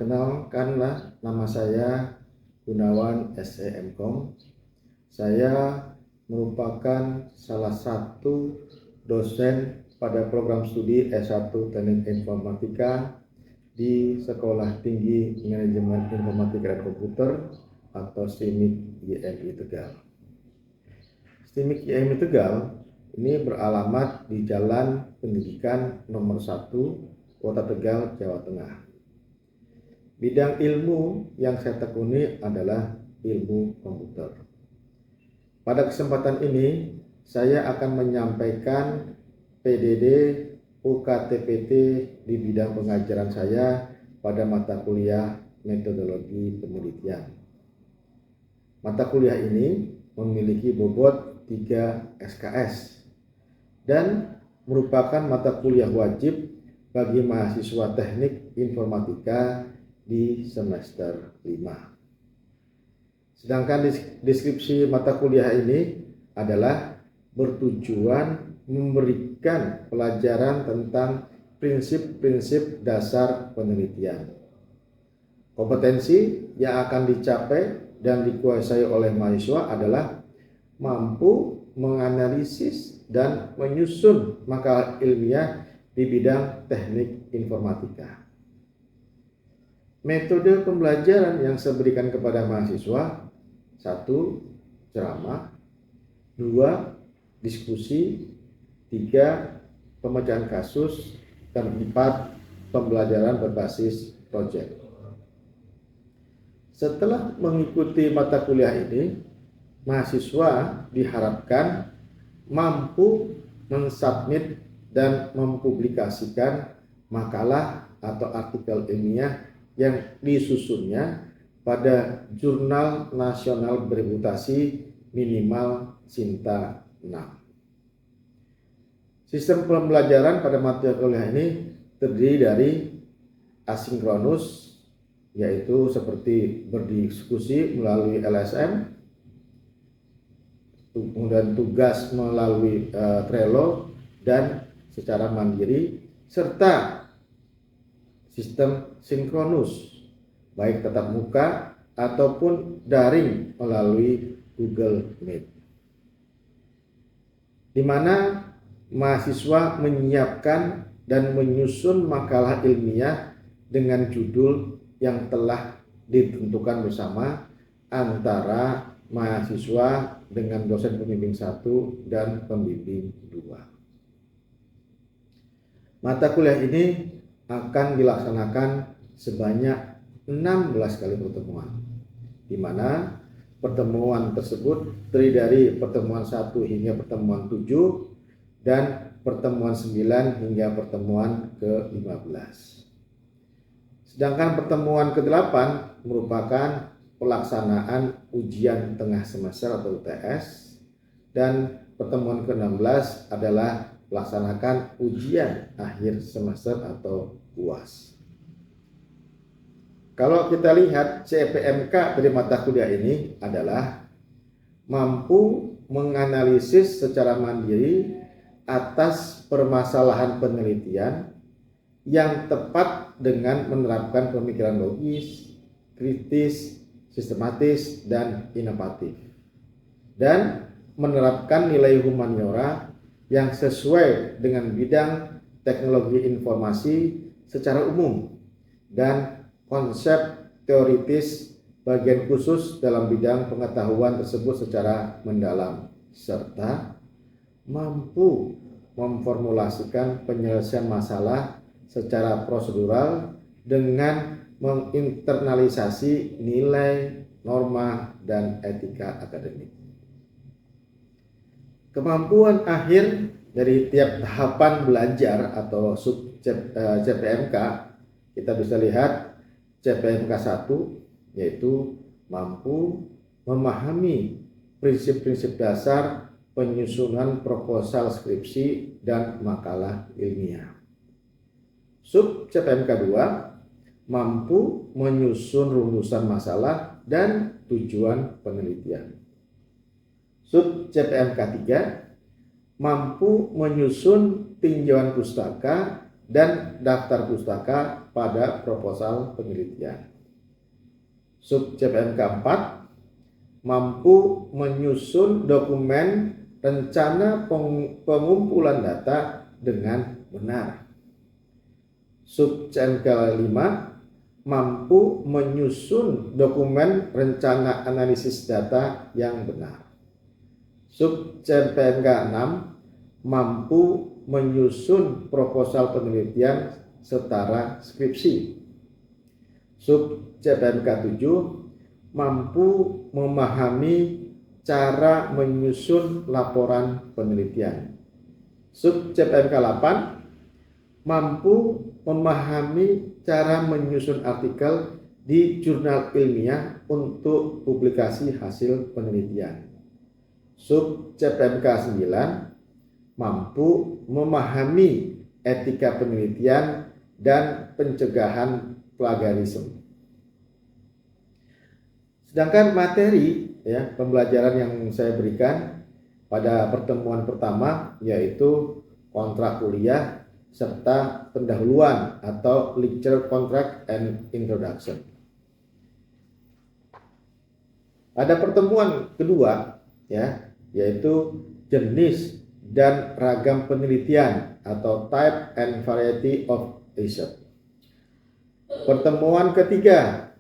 Perkenalkanlah, nama saya Gunawan S.E.M.Com. Saya merupakan salah satu dosen pada program studi S1 Teknik Informatika di Sekolah Tinggi Manajemen Informatika dan Komputer atau STIMIK IMI Tegal. STIMIK IMI Tegal ini beralamat di Jalan Pendidikan nomor 1, Kota Tegal, Jawa Tengah. Bidang ilmu yang saya tekuni adalah ilmu komputer. Pada kesempatan ini, saya akan menyampaikan PDD UKTPT di bidang pengajaran saya pada mata kuliah metodologi penelitian. Mata kuliah ini memiliki bobot 3 SKS dan merupakan mata kuliah wajib bagi mahasiswa teknik informatika di semester 5. Sedangkan deskripsi mata kuliah ini adalah bertujuan memberikan pelajaran tentang prinsip-prinsip dasar penelitian. Kompetensi yang akan dicapai dan dikuasai oleh mahasiswa adalah mampu menganalisis dan menyusun makalah ilmiah di bidang teknik informatika. Metode pembelajaran yang saya berikan kepada mahasiswa: 1. Ceramah, 2. Diskusi, 3. Pemecahan kasus, dan 4. Pembelajaran berbasis proyek. Setelah mengikuti mata kuliah ini, mahasiswa diharapkan mampu mensubmit dan mempublikasikan makalah atau artikel ilmiah yang disusunnya pada Jurnal Nasional Bereputasi minimal Sinta 6. Sistem pembelajaran pada mata kuliah ini terdiri dari asinkronus, yaitu seperti berdiskusi melalui LSM, kemudian tugas melalui Trello dan secara mandiri, serta sistem sinkronus, baik tatap muka ataupun daring melalui Google Meet, di mana mahasiswa menyiapkan dan menyusun makalah ilmiah dengan judul yang telah ditentukan bersama antara mahasiswa dengan dosen pembimbing 1 dan pembimbing 2. Mata kuliah ini akan dilaksanakan sebanyak 16 kali pertemuan, di mana pertemuan tersebut terdiri dari pertemuan 1 hingga pertemuan 7 dan pertemuan 9 hingga pertemuan ke-15. Sedangkan pertemuan ke-8 merupakan pelaksanaan ujian tengah semester atau UTS, dan pertemuan ke-16 adalah melaksanakan ujian akhir semester atau UAS. Kalau kita lihat CPMK dari mata kuliah ini adalah mampu menganalisis secara mandiri atas permasalahan penelitian yang tepat dengan menerapkan pemikiran logis, kritis, sistematis, dan inovatif, dan menerapkan nilai humaniora yang sesuai dengan bidang teknologi informasi secara umum dan konsep teoritis bagian khusus dalam bidang pengetahuan tersebut secara mendalam, serta mampu memformulasikan penyelesaian masalah secara prosedural dengan menginternalisasi nilai, norma, dan etika akademik. Kemampuan akhir dari tiap tahapan belajar atau sub CPMK, kita bisa lihat CPMK 1 yaitu mampu memahami prinsip-prinsip dasar penyusunan proposal skripsi dan makalah ilmiah. Sub CPMK 2 mampu menyusun rumusan masalah dan tujuan penelitian. Sub CPMK 3 mampu menyusun tinjauan pustaka dan daftar pustaka pada proposal penelitian. Sub CPMK 4 mampu menyusun dokumen rencana pengumpulan data dengan benar. Sub CMK 5 mampu menyusun dokumen rencana analisis data yang benar. Sub CPMK 6 mampu menyusun proposal penelitian setara skripsi. Sub CPMK 7 mampu memahami cara menyusun laporan penelitian. Sub CPMK 8 mampu memahami cara menyusun artikel di jurnal ilmiah untuk publikasi hasil penelitian. Sub CPMK 9 mampu memahami etika penelitian dan pencegahan plagiarisme. Sedangkan materi pembelajaran yang saya berikan pada pertemuan pertama yaitu kontrak kuliah serta pendahuluan atau lecture contract and introduction. Pada pertemuan kedua yaitu jenis dan ragam penelitian atau type and variety of research. Pertemuan ketiga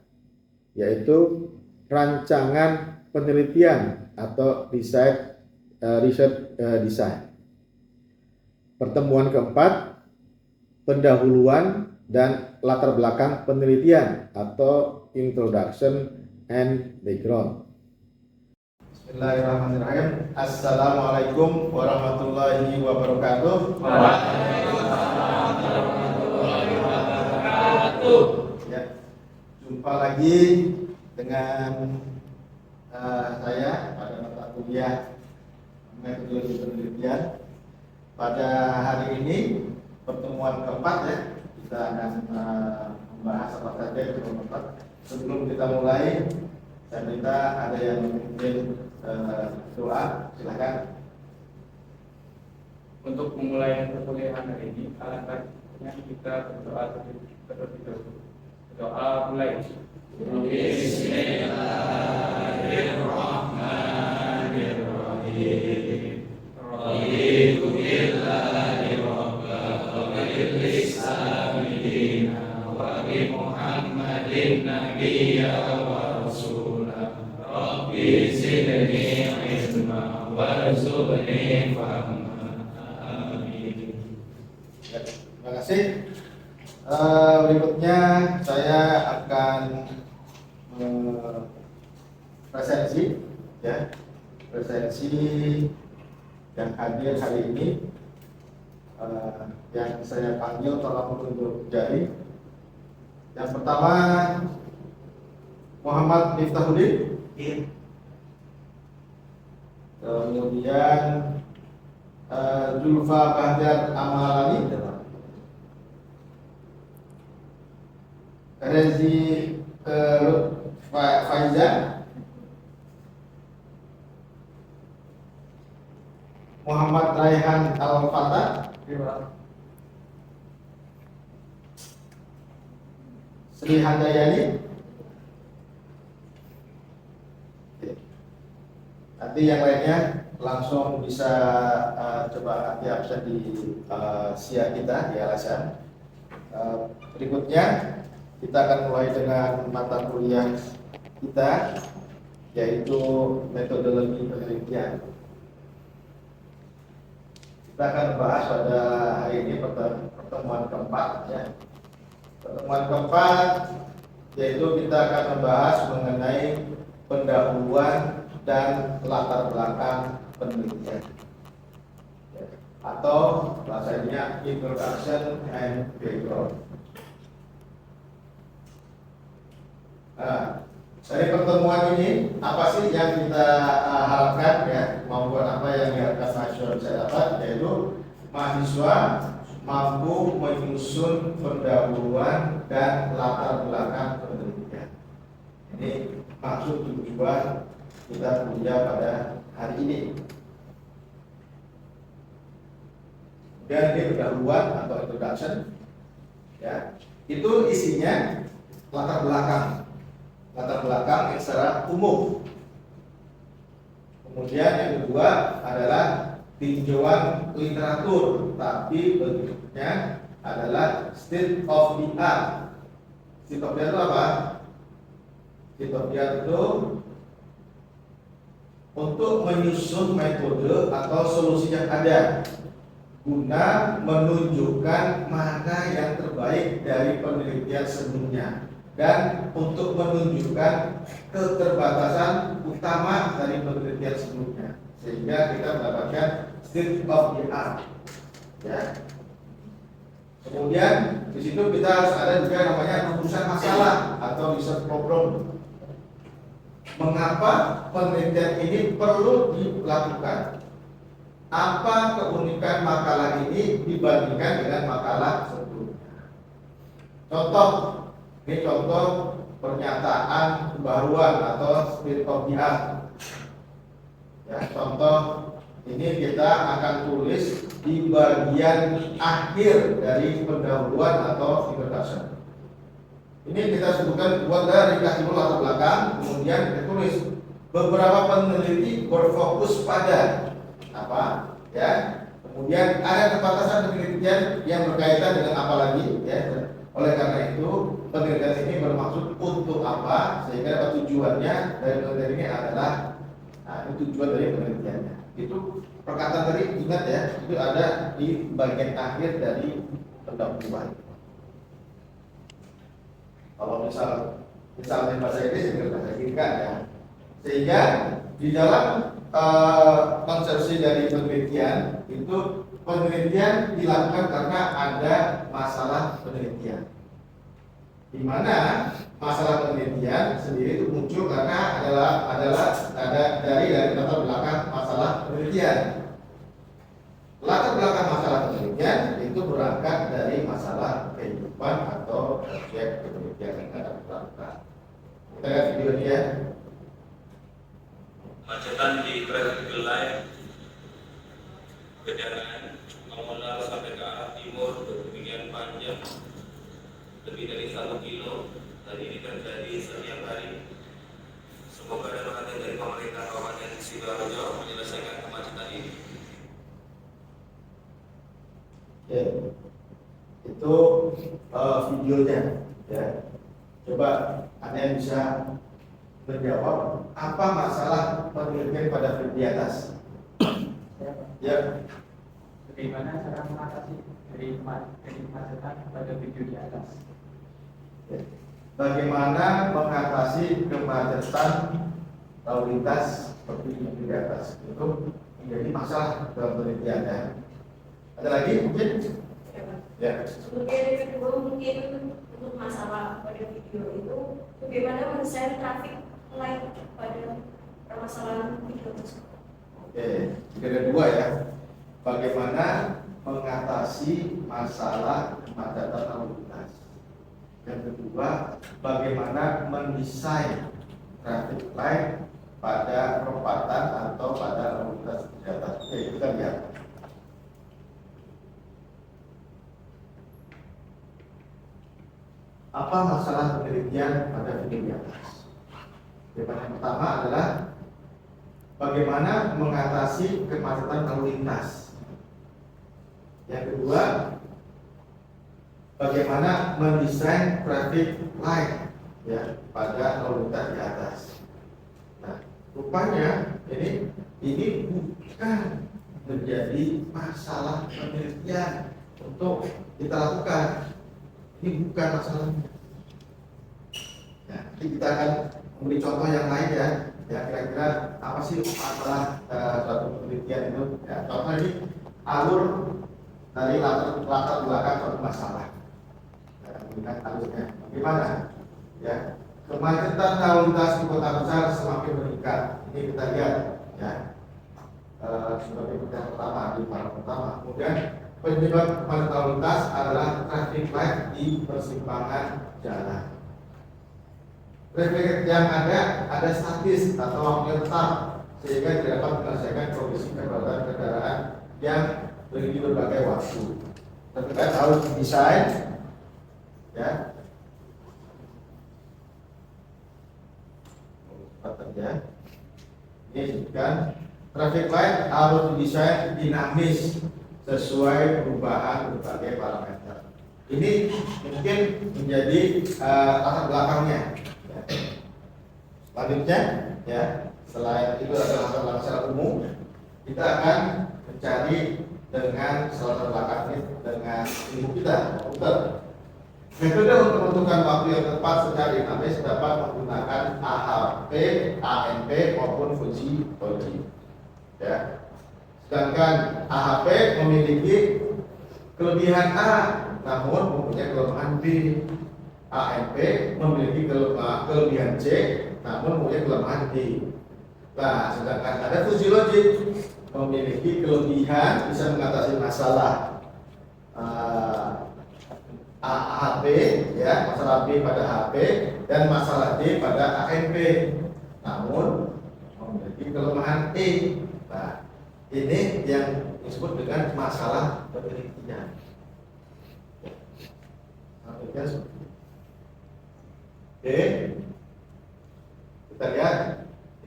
yaitu rancangan penelitian atau research design. Pertemuan keempat pendahuluan dan latar belakang penelitian atau introduction and background. Bismillahirrahmanirrahim. Assalamualaikum warahmatullahi wabarakatuh. Waalaikumsalam warahmatullahi wabarakatuh. Ya, jumpa lagi dengan saya pada mata kuliah metodologi penelitian. Pada hari ini pertemuan keempat kita akan membahas apa saja di pertemuan keempat. Sebelum kita mulai, saya minta ada yang memimpin doa, silakan. Untuk memulai perkuliahan hari ini, alangkahnya kita berdoa terlebih dahulu. Doa mulai. Bismillahirrahmanirrahim. Raditu billahi rabban wa bil islami dinan wa bi Muhammadin nabiyyan wa rasulan. Rabbi zidni ilma warzuqni fahma. Amin. Terima kasih. Berikutnya saya akan presensi yang hadir hari ini, yang saya panggil tolong menunjuk jari. Yang pertama Muhammad Miftahuddin, kemudian Zulfa Bahtiar Amalani, Rezi Faizan, Muhammad Raihan Al-Fatah, Sri Handayani. Nanti yang lainnya langsung bisa coba nanti absen di SIA kita di LSM. Berikutnya kita akan mulai dengan mata kuliah kita yaitu metodologi penelitian. Kita akan bahas pada hari ini pertemuan keempat Pertemuan keempat yaitu kita akan membahas mengenai pendahuluan dan latar belakang penelitian atau bahasanya introduction and background. Nah, dari pertemuan ini apa sih yang kita harapkan maupun apa yang diharapkan mahasiswa bisa dapat, yaitu mahasiswa mampu menyusun pendahuluan dan latar belakang penelitian. Ini maksud tujuan kita kuliah pada hari ini. Dan ini pendahuluan atau introduction Ya, itu isinya latar belakang yang secara umum. Kemudian yang kedua adalah tinjauan literatur, tapi bentuknya adalah state of the art. State of the art itu apa? State of the art itu untuk menyusun metode atau solusi yang ada guna menunjukkan mana yang terbaik dari penelitian sebelumnya dan untuk menunjukkan keterbatasan utama dari penelitian sebelumnya sehingga kita mendapatkan state of the art. Ya. Kemudian di situ kita harus ada juga namanya rumusan masalah atau research problem. Mengapa penelitian ini perlu dilakukan? Apa keunikan makalah ini dibandingkan dengan makalah sebelumnya? Ini contoh pernyataan kebaruan atau state of the art. Ya, contoh ini kita akan tulis di bagian akhir dari pendahuluan atau introduction. Ini kita sebutkan buat dari kasih dulu latar belakang, kemudian kita tulis beberapa peneliti berfokus pada apa, ya. Kemudian ada keterbatasan penelitian yang berkaitan dengan apa lagi, ya. Oleh karena itu penelitian ini bermaksud untuk apa, sehingga tujuannya dari penelitian ini adalah tujuan dari penelitiannya. Itu perkataan tadi ingat ya, itu ada di bagian akhir dari pendahuluan. Kalau misalnya bahasa Inggris juga bahasa Inggris kan ya. Sehingga di dalam konsepsi dari penelitian itu penelitian dilakukan karena ada masalah penelitian. Di mana masalah penelitian sendiri itu muncul karena ada dari latar belakang masalah penelitian. Latar belakang masalah penelitian itu berangkat dari masalah kehidupan atau objek penelitian yang akan dilakukan. Kita lihat video ini ya. Kemacetan di traffic light kendaraan mengular sampai ke arah timur demikian panjang lebih dari 1 kilo. Tadi ini terjadi setiap hari. Semoga ada perhatian dari pemerintah Kabupaten Sidoarjo menyelesaikan kemacetan ini. Ya, itu videonya ya. Coba Anda yang bisa menjawab apa masalah penelitian pada video di atas. Ya. Bagaimana cara mengatasi dari kemacetan pada video di atas? Ya. Bagaimana mengatasi kemacetan lalu lintas seperti di atas itu menjadi masalah dalam penelitian ya. Ada lagi mungkin? Ya. Kemudian yang kedua mungkin untuk masalah pada video itu bagaimana mendesain traffic light pada permasalahan video tersebut. Oke, jadi ada dua ya. Bagaimana mengatasi masalah kemacetan lalu lintas. Yang kedua, bagaimana mendesain traffic light pada perempatan atau pada lalu lintas di atas. Oke, kita lihat. Apa masalah penelitian pada video di atas? Yang pertama adalah bagaimana mengatasi kemacetan lalu lintas. Yang kedua, bagaimana mendesain traffic light ya pada lalu lintas di atas. Nah, rupanya ini bukan menjadi masalah penelitian untuk kita lakukan. Ini bukan masalahnya. Ya, nanti kita akan memberi contoh yang lain ya. Ya kira-kira apa sih masalah suatu penelitian itu? Ya, contoh ini alur dari latar belakang suatu masalah. Ya, melihat alurnya. Bagaimana? Ya, kemacetan lalu lintas di kota besar semakin meningkat. Ini kita lihat. Ya, sebagai yang pertama di para pertama. Kemudian penyebab kemacetan lalu lintas adalah traffic light di persimpangan jalan. Traffic yang ada statis atau waktu tetap sehingga tidak dapat menyelesaikan kondisi kepadatan kendaraan yang berbagai waktu. Tapi kan harus desain ya. Ya. Ini disebutkan traffic light harus didesain dinamis sesuai perubahan berbagai parameter. Ini mungkin menjadi latar belakangnya. Ya. Selanjutnya, ya, selain itu adalah latar belakang secara umum, kita akan mencari dengan latar belakangnya dengan ilmu kita, komputer. Metode untuk menentukan waktu yang tepat secara dinamis dapat menggunakan AHP, ANP maupun Fuji Oji. Ya. Sedangkan AHP memiliki kelebihan A, namun mempunyai kelemahan B. ANP memiliki kelebihan C, namun mempunyai kelemahan D. Nah, sedangkan ada Fuji Logic memiliki kelebihan bisa mengatasi masalah AHP, ya, masalah B pada HP dan masalah D pada ANP, namun memiliki kelemahan E. Nah, ini yang disebut dengan masalah penelitian. Oke, kita lihat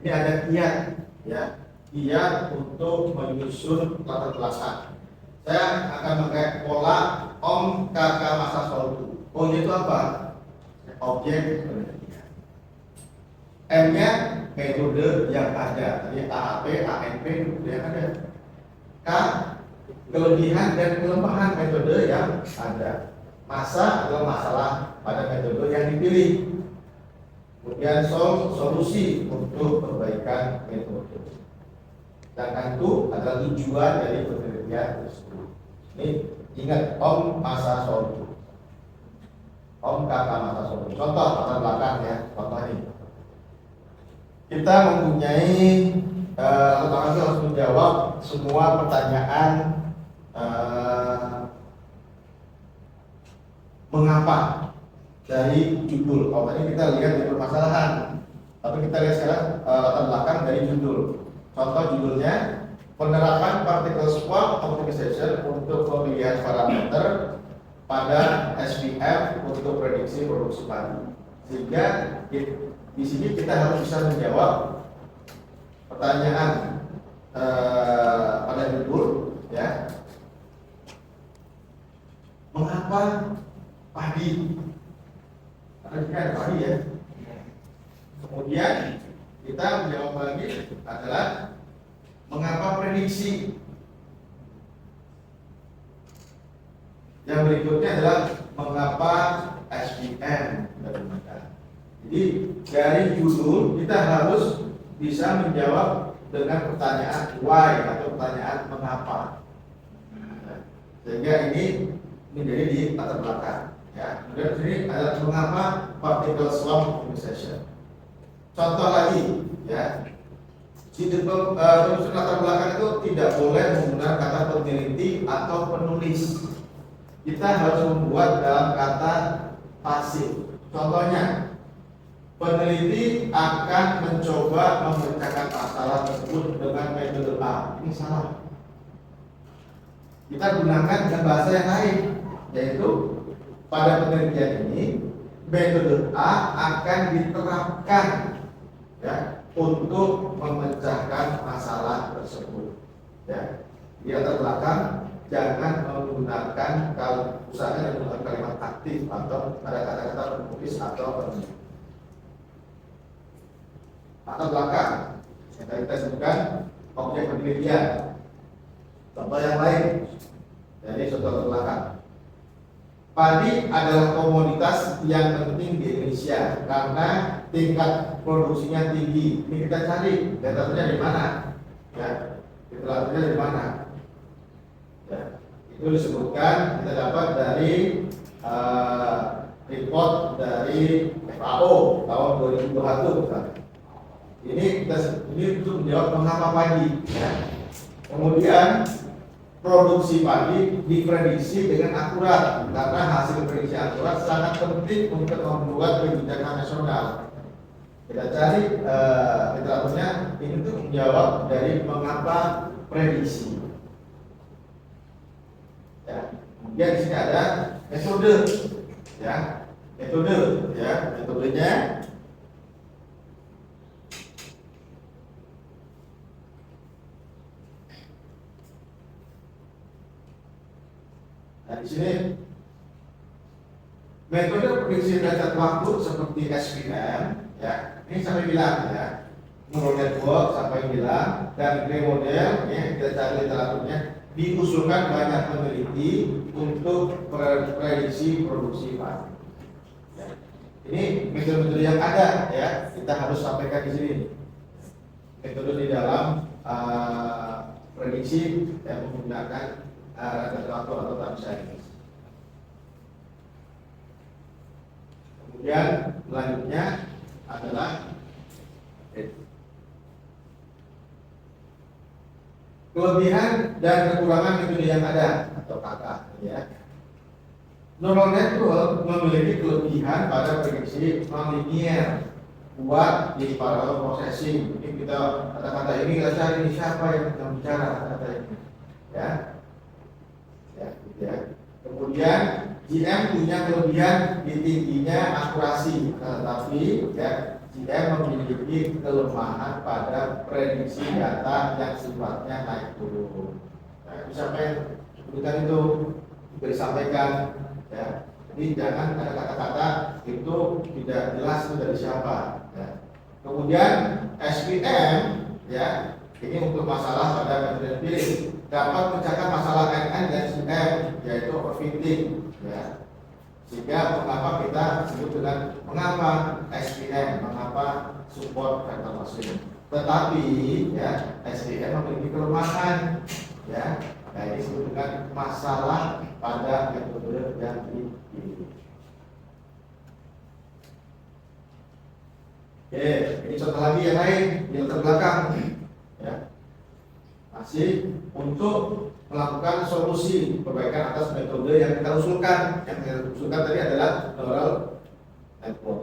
ini ada kiat, ya, kiat untuk menyusun latar belakang. Saya akan memakai pola Om KK masa solusi. Oh, itu apa? Objek penelitian. M-nya metode yang ada. Jadi AHP, ANP metode yang ada. K kelebihan dan kelemahan metode yang ada. Masa adalah masalah pada metode yang dipilih. Kemudian solusi untuk perbaikan metode. Dan itu adalah tujuan dari penelitian tersebut. Ini ingat Om masa solusi. Om KK masa solusi. Contoh latar belakang, ya. Contoh ini. Kita mempunyai latar belakang harus menjawab semua pertanyaan mengapa dari judul. Kalau tadi kita lihat dari permasalahan, tapi kita lihat sekarang latar belakang dari judul. Contoh judulnya penerapan particle swap optimization untuk pemilihan parameter pada SPF untuk prediksi produksi padi. Sehingga di sini kita harus bisa menjawab pertanyaan pada judul, ya. Mengapa padi? Karena jika ada padi, ya. Kemudian kita menjawab lagi adalah mengapa prediksi. Yang berikutnya adalah mengapa SPM. Jadi dari judul kita harus bisa menjawab dengan pertanyaan why atau pertanyaan mengapa. Sehingga ini menjadi di latar belakang, ya. Kemudian di sini adalah mengapa particle swap optimization. Contoh lagi, ya. Penyusun latar belakang itu tidak boleh menggunakan kata peneliti atau penulis. Kita harus membuat dalam kata pasif. Contohnya, peneliti akan mencoba memecahkan masalah tersebut dengan metode A. Ini salah. Kita gunakan dengan bahasa yang lain, yaitu pada penelitian ini metode A akan diterapkan, ya, untuk memecahkan masalah tersebut, ya. Di latar belakang jangan menggunakan usahakan menggunakan kalimat aktif atau ada kata-kata penulis atau penulis. Latar belakang yang tadi kita sebutkan objek penelitian. Contoh yang lain, jadi contoh latar belakang. Padi adalah komoditas yang penting di Indonesia karena tingkat produksinya tinggi. Ini kita cari datanya dari mana, ya? Datanya dari mana? Ya, itu disebutkan kita dapat dari report dari FAO tahun 2021. Ini untuk menjawab mengapa padi, ya. Kemudian produksi padi diprediksi dengan akurat karena hasil prediksi akurat sangat penting untuk membuat kebijakan nasional. Kita cari literaturnya ini tuh menjawab dari mengapa prediksi. Ya, kemudian di sini ada metode, ya. metode, ya, metodenya. Nah, di sini metode prediksi derajat waktu seperti SPM, ya, ini sampai bilang, ya, neural network sampai bilang, dan gray model, ya, kita cari literaturnya, diusulkan banyak peneliti untuk prediksi produksi padi. Ya. Ini metode-metode yang ada, ya, kita harus sampaikan di sini. Metode di dalam prediksi yang menggunakan derajat waktu atau time series. Kemudian selanjutnya adalah kelebihan dan kekurangan metode yang ada atau KK, ya. Neural network memiliki kelebihan pada prediksi non-linear buat di parallel processing. Ini kita kata-kata ini kita cari ini siapa yang bicara kata ini, ya, ya, gitu ya. Kemudian GM punya kelebihan di tingginya akurasi, tetapi, ya, GM memiliki kelemahan pada prediksi data yang sifatnya naik turun. Nah, itu siapa yang sebutkan itu disampaikan, ya. Jadi jangan ada kata-kata itu tidak jelas itu dari siapa, ya. Kemudian SPM, ya, ini untuk masalah pada metode pilih dapat mencegah masalah NN dan CM, yaitu overfitting, ya. Sehingga mengapa kita sebut dengan mengapa SPM, mengapa support vector machine. Tetapi, ya, SPM memiliki kelemahan, ya. Nah, ini disebut dengan masalah pada metode yang dipilih. Oke, ini contoh lagi yang lain di latar belakang, ya. Masih untuk melakukan solusi perbaikan atas metode yang kita usulkan. Yang kita usulkan tadi adalah neural network,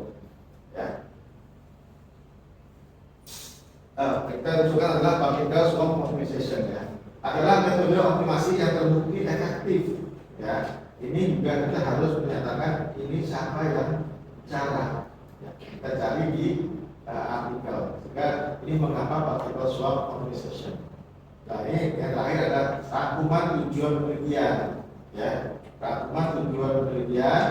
ya. Kita usulkan adalah particle swarm optimization, ya. Adalah metode optimasi yang terbukti efektif, ya. Ini juga kita harus menyatakan ini siapa yang cara, ya. Kita cari di artikel. Sehingga ini mengapa particle swarm optimization. Nah, ini yang terakhir adalah rangkuman tujuan penelitian, ya. Rangkuman tujuan penelitian.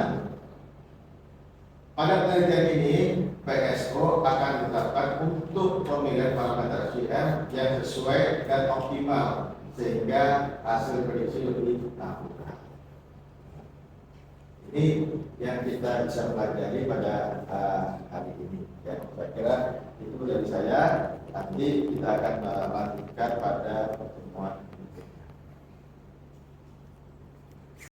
Pada penelitian ini PSO akan diterapkan untuk pemilihan parameter GM yang sesuai dan optimal sehingga hasil prediksi lebih akurat. Ini yang kita bisa pelajari pada hari ini, ya. Saya kira itu dari saya. Nanti kita akan melanjutkan pada